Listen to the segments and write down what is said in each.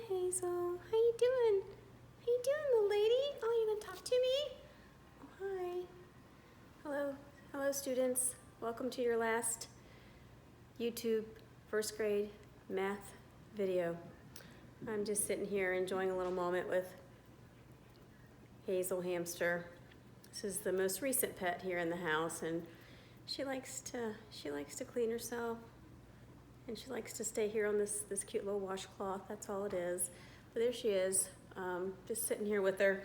Hazel. How you doing? How you doing, little lady? Oh, you gonna talk to me? Oh, hi. Hello. Hello, students. Welcome to your last YouTube first grade math video. I'm just sitting here enjoying a little moment with Hazel Hamster. This is the most recent pet here in the house, and she likes to clean herself. And she likes to stay here on this cute little washcloth. That's all it is. But there she is, just sitting here with her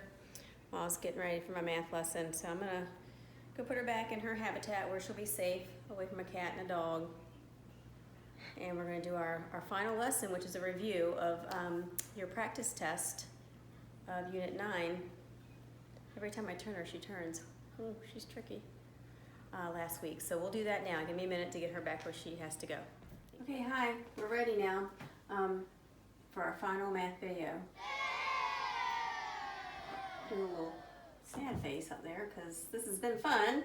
while I was getting ready for my math lesson. So I'm gonna go put her back in her habitat where she'll be safe, away from a cat and a dog. And we're gonna do our final lesson, which is a review of your practice test of Unit 9. Every time I turn her, she turns. Oh, she's tricky. Last week. So we'll do that now. Give me a minute to get her back where she has to go. Okay, hi, we're ready now for our final math video. Do a little sad face up there because this has been fun.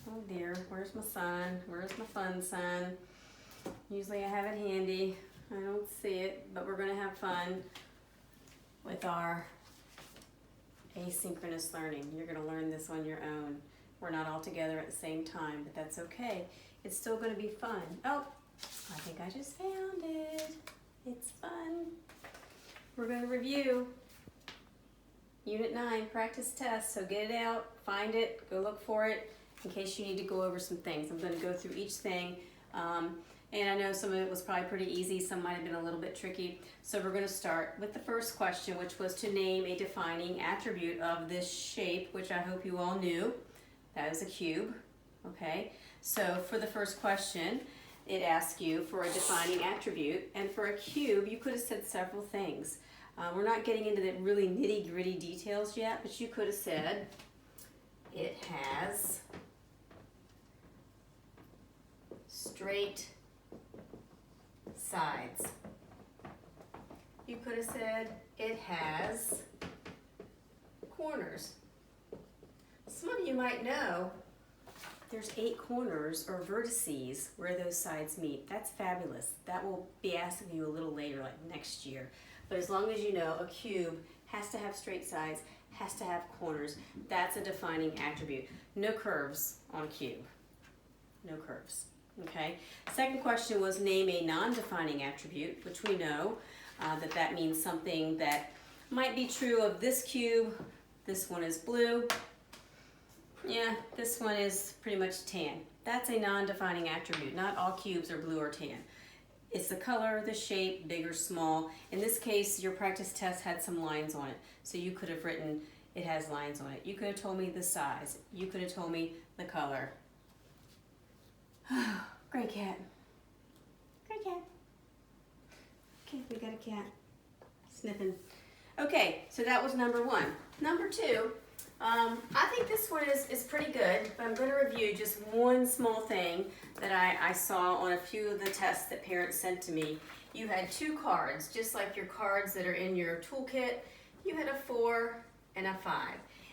Oh dear, where's my son? Where's my fun son? Usually I have it handy. I don't see it, but we're gonna have fun with our asynchronous learning. You're gonna learn this on your own. We're not all together at the same time, but that's okay. It's still gonna be fun. Oh, I think I just found it. It's fun. We're going to review Unit 9 practice test. So get it out, find it, go look for it in case you need to go over some things. I'm going to go through each thing. And I know some of it was probably pretty easy. Some might have been a little bit tricky. So we're going to start with the first question, which was to name a defining attribute of this shape, which I hope you all knew. That is a cube. Okay. So for the first question, it asks you for a defining attribute, and for a cube you could have said several things. We're not getting into the really nitty-gritty details yet, but you could have said it has straight sides. You could have said it has corners. Some of you might know there's 8 corners or vertices where those sides meet. That's fabulous. That will be asked of you a little later, like next year. But as long as you know a cube has to have straight sides, has to have corners, that's a defining attribute. No curves on a cube. No curves. Okay? Second question was name a non-defining attribute, which we know that means something that might be true of this cube. This one is blue. Yeah, this one is pretty much tan. That's a non-defining attribute. Not all cubes are blue or tan. It's the color, the shape, big or small. In this case, your practice test had some lines on it. So you could have written, it has lines on it. You could have told me the size. You could have told me the color. Great cat. Great cat. Okay, we got a cat. Sniffing. Okay, so that was number 1. Number 2. I think this one is pretty good, but I'm going to review just one small thing that I saw on a few of the tests that parents sent to me. You had 2 cards, just like your cards that are in your toolkit. You had a 4 and a 5,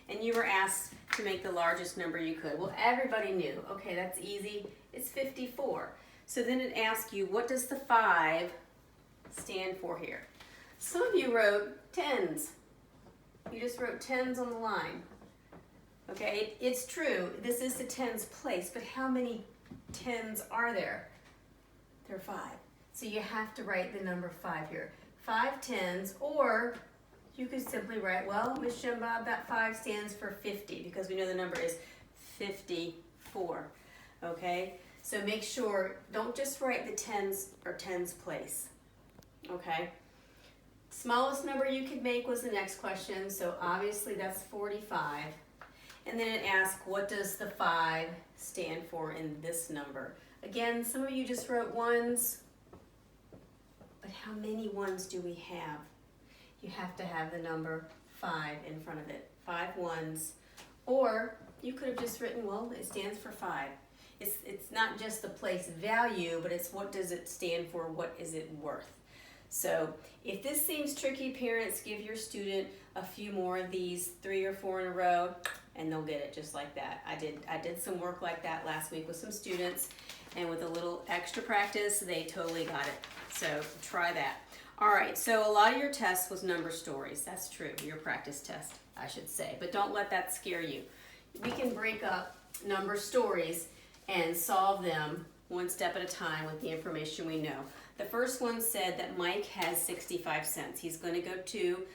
and you were asked to make the largest number you could. Well, everybody knew, okay, that's easy. It's 54. So then it asked you, what does the 5 stand for here? Some of you wrote tens. You just wrote tens on the line. Okay, it's true, this is the tens place, but how many tens are there? There are 5. So you have to write the number 5 here. 5 tens, or you could simply write, well, Miss Jim Bob, that 5 stands for 50, because we know the number is 54. Okay, so make sure, don't just write the tens or tens place. Okay. Smallest number you could make was the next question, so obviously that's 45. And then it asks, what does the 5 stand for in this number? Again, some of you just wrote ones, but how many ones do we have? You have to have the number 5 in front of it. 5 ones. Or you could have just written, well, it stands for 5. It's not just the place value, but it's what does it stand for, what is it worth? So if this seems tricky, parents, give your student a few more of these, 3 or 4 in a row, and they'll get it just like that. I did some work like that last week with some students, and with a little extra practice, they totally got it. So try that. All right, so a lot of your test was number stories. That's true, your practice test, I should say. But don't let that scare you. We can break up number stories and solve them one step at a time with the information we know. The first one said that Mike has 65 cents. He's going to go to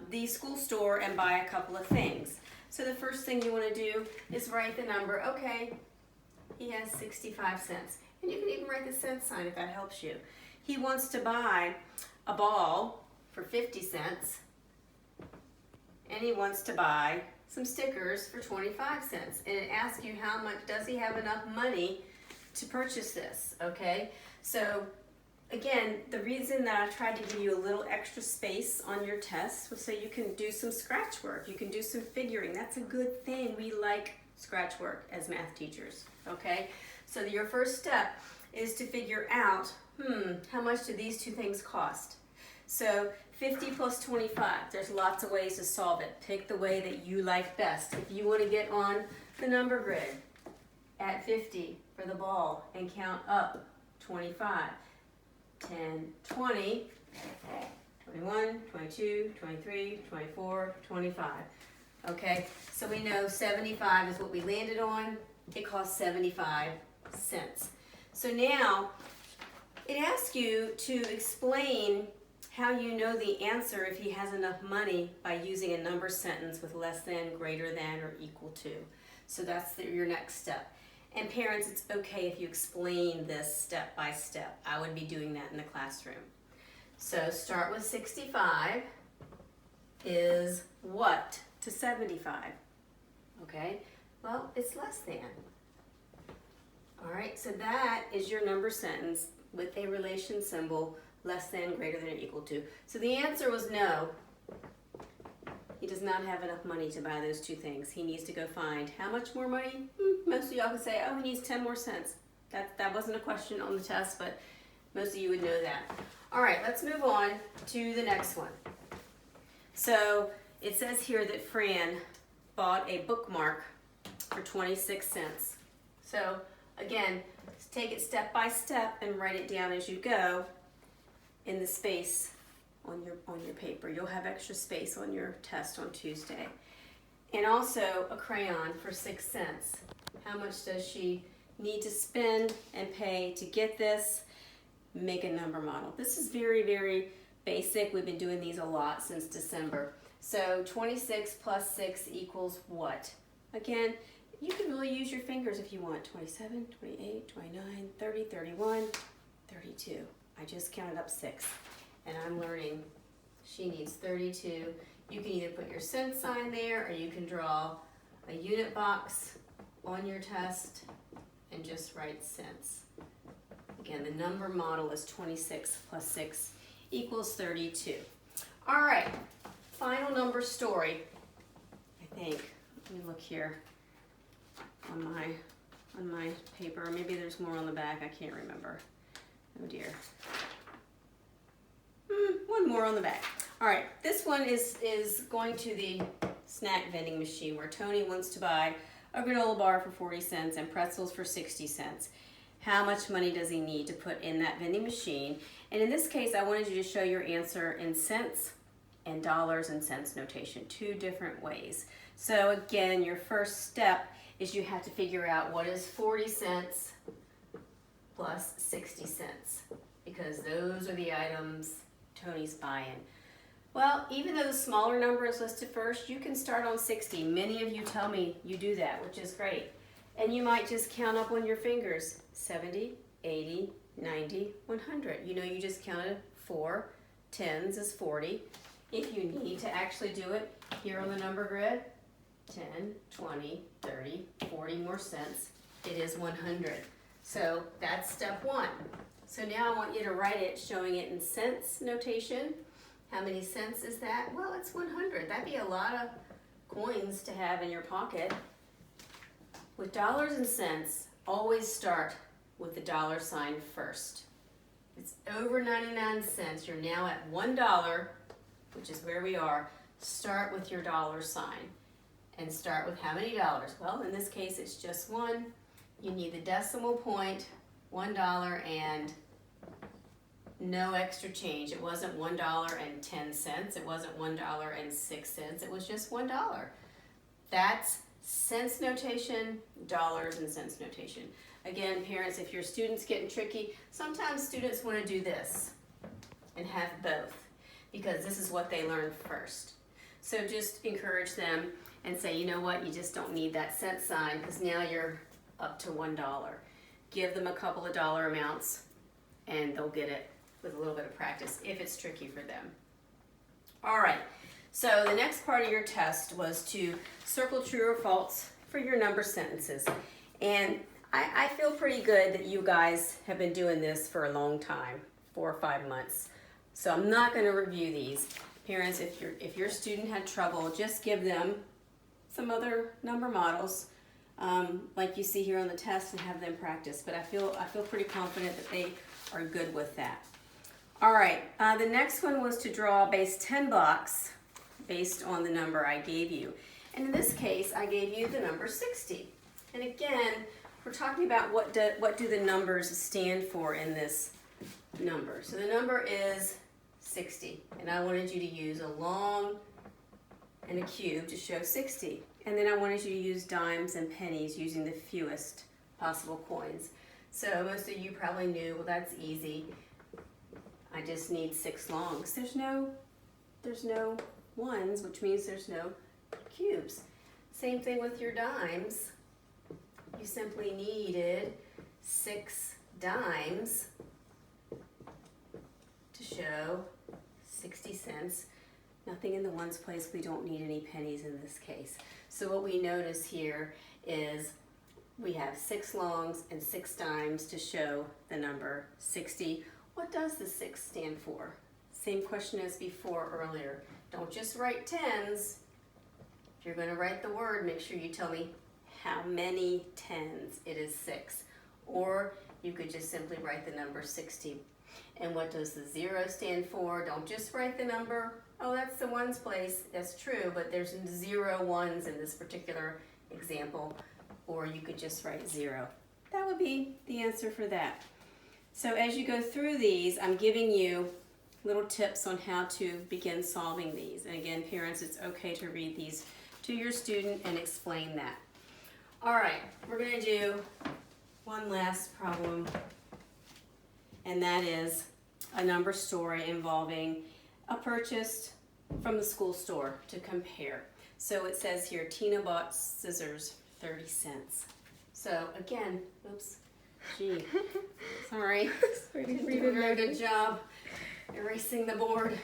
the school store and buy a couple of things. So the first thing you want to do is write the number. Okay, he has 65 cents. And you can even write the cent sign if that helps you. He wants to buy a ball for 50 cents. And he wants to buy some stickers for 25 cents. And it asks you how much, does he have enough money to purchase this, okay? So again, the reason that I tried to give you a little extra space on your test was so you can do some scratch work. You can do some figuring. That's a good thing. We like scratch work as math teachers, okay? So your first step is to figure out, how much do these two things cost? So 50 plus 25, there's lots of ways to solve it. Pick the way that you like best. If you want to get on the number grid at 50 for the ball and count up 25, 10, 20, 21, 22, 23, 24, 25. Okay, so we know 75 is what we landed on. It costs 75 cents. So now it asks you to explain how you know the answer if he has enough money by using a number sentence with less than, greater than, or equal to. So that's your next step. And parents, it's okay if you explain this step by step. I would be doing that in the classroom. So start with 65 is what to 75? Okay, well, it's less than. All right, so that is your number sentence with a relation symbol, less than, greater than, or equal to. So the answer was no. He does not have enough money to buy those two things. He needs to go find how much more money? Most of y'all could say, oh, he needs 10 more cents. That wasn't a question on the test, but most of you would know that. All right, let's move on to the next one. So it says here that Fran bought a bookmark for 26 cents. So again, take it step by step and write it down as you go in the space on your paper. You'll have extra space on your test on Tuesday. And also a crayon for 6 cents. How much does she need to spend and pay to get this? Make a number model. This is very, very basic. We've been doing these a lot since December. So 26 plus 6 equals what? Again, you can really use your fingers if you want. 27, 28, 29, 30, 31, 32. I just counted up 6. And I'm learning she needs 32. You can either put your cent sign there or you can draw a unit box on your test and just write cents. Again, the number model is 26 plus 6 equals 32. All right, final number story, I think. Let me look here on my paper. Maybe there's more on the back, I can't remember. Oh dear. One more on the back. All right, this one is going to the snack vending machine where Tony wants to buy a granola bar for 40 cents and pretzels for 60 cents. How much money does he need to put in that vending machine? And in this case, I wanted you to show your answer in cents and dollars and cents notation, 2 different ways. So again, your first step is you have to figure out what is 40 cents plus 60 cents, because those are the items Tony's buying. Well, even though the smaller number is listed first, you can start on 60. Many of you tell me you do that, which is great. And you might just count up on your fingers, 70, 80, 90, 100. You know, you just counted 4 tens is 40. If you need to actually do it here on the number grid, 10, 20, 30, 40 more cents, it is 100. So that's step 1. So now I want you to write it showing it in cents notation. How many cents is that? Well, it's 100. That'd be a lot of coins to have in your pocket. With dollars and cents, always start with the dollar sign first. It's over 99 cents. You're now at $1, which is where we are. Start with your dollar sign and start with how many dollars? Well, in this case, it's just 1. You need the decimal point, $1 and no extra change. It wasn't $1.10. It wasn't $1.06. It was just $1. That's cents notation, dollars and cents notation. Again, parents, if your student's getting tricky, sometimes students want to do this and have both because this is what they learned first. So just encourage them and say, you know what, you just don't need that cent sign because now you're up to $1. Give them a couple of dollar amounts and they'll get it with a little bit of practice if it's tricky for them. All right, so the next part of your test was to circle true or false for your number sentences. And I feel pretty good that you guys have been doing this for a long time, 4 or 5 months. So I'm not going to review these. Parents, if your student had trouble, just give them some other number models like you see here on the test and have them practice. But I feel pretty confident that they are good with that. All right, the next one was to draw a base 10 blocks based on the number I gave you. And in this case, I gave you the number 60. And again, we're talking about what do the numbers stand for in this number. So the number is 60, and I wanted you to use a long and a cube to show 60. And then I wanted you to use dimes and pennies using the fewest possible coins. So most of you probably knew, well, that's easy. I just need 6 longs. There's no ones, which means there's no cubes. Same thing with your dimes. You simply needed 6 dimes to show 60 cents. Nothing in the ones place. We don't need any pennies in this case. So what we notice here is we have 6 longs and 6 dimes to show the number 60. What does the 6 stand for? Same question as before earlier. Don't just write tens. If you're going to write the word, make sure you tell me how many tens. It is 6. Or you could just simply write the number 60. And what does the 0 stand for? Don't just write the number. Oh, that's the ones place. That's true, but there's 0 ones in this particular example. Or you could just write 0. That would be the answer for that. So as you go through these, I'm giving you little tips on how to begin solving these. And again, parents, it's okay to read these to your student and explain that. All right, we're going to do one last problem, and that is a number story involving a purchase from the school store to compare. So it says here, Tina bought scissors for 30 cents. So again, oops, gee, sorry, didn't do a very good job erasing the board.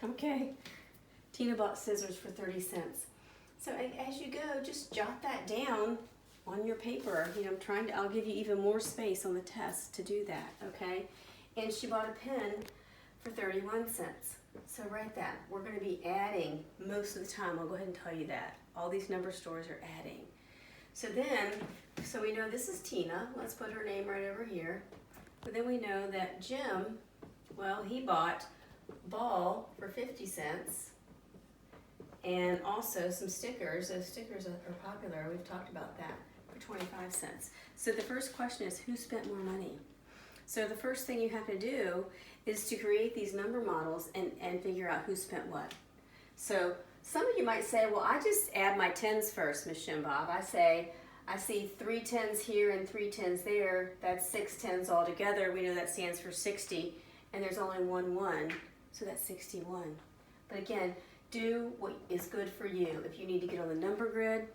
Okay, Tina bought scissors for 30 cents. So as you go, just jot that down on your paper. You know, I'll give you even more space on the test to do that, okay? And she bought a pen for 31 cents. So write that. We're going to be adding most of the time. I'll go ahead and tell you that. All these number stores are adding. So we know this is Tina. Let's put her name right over here. But then we know that Jim, well, he bought ball for 50 cents. And also some stickers. Those stickers are popular. We've talked about that, for 25 cents. So the first question is, who spent more money? So the first thing you have to do is to create these number models and figure out who spent what. So some of you might say, well, I just add my tens first, Miss Shimbob. I see 3 tens here and 3 tens there. That's 6 tens altogether. We know that stands for 60. And there's only 1 1, so that's 61. But again, do what is good for you. If you need to get on the number grid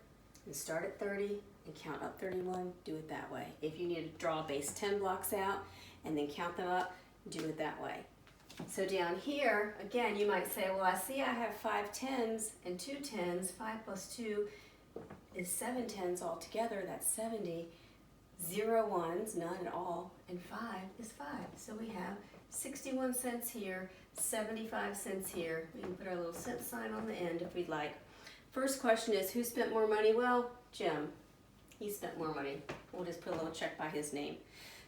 and start at 30 and count up 31, do it that way. If you need to draw base 10 blocks out and then count them up, do it that way. So down here, again, you might say, well, I see I have 5 tens and 2 tens. 5 plus 2 is 7 tens altogether. That's 70. 0 ones, none at all, and 5 is 5. So we have 61 cents here, 75 cents here. We can put our little cent sign on the end if we'd like. First question is, who spent more money? Well, Jim. He spent more money. We'll just put a little check by his name.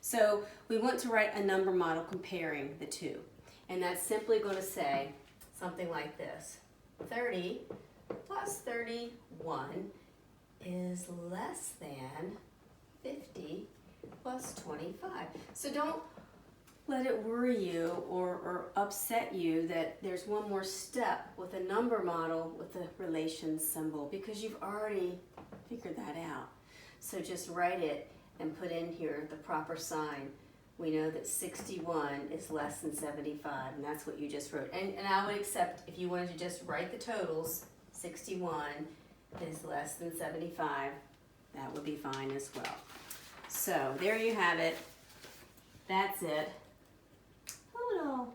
So we want to write a number model comparing the two. And that's simply going to say something like this. 30 plus 31 is less than 50 plus 25. So don't let it worry you or upset you that there's one more step with a number model with the relation symbol, because you've already figured that out. So just write it and put in here the proper sign. We know that 61 is less than 75, and that's what you just wrote. And I would accept if you wanted to just write the totals, 61 is less than 75, that would be fine as well. So there you have it. That's it. Oh,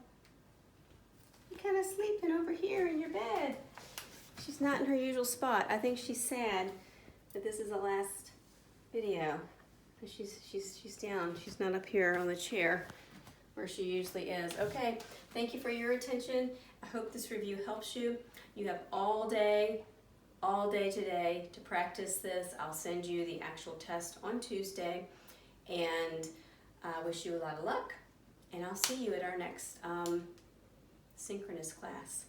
you're kind of sleeping over here in your bed. She's not in her usual spot. I think she's sad that this is the last video. She's down. She's not up here on the chair where she usually is. Okay, thank you for your attention. I hope this review helps you. You have all day today to practice this. I'll send you the actual test on Tuesday, and I wish you a lot of luck, and I'll see you at our next synchronous class.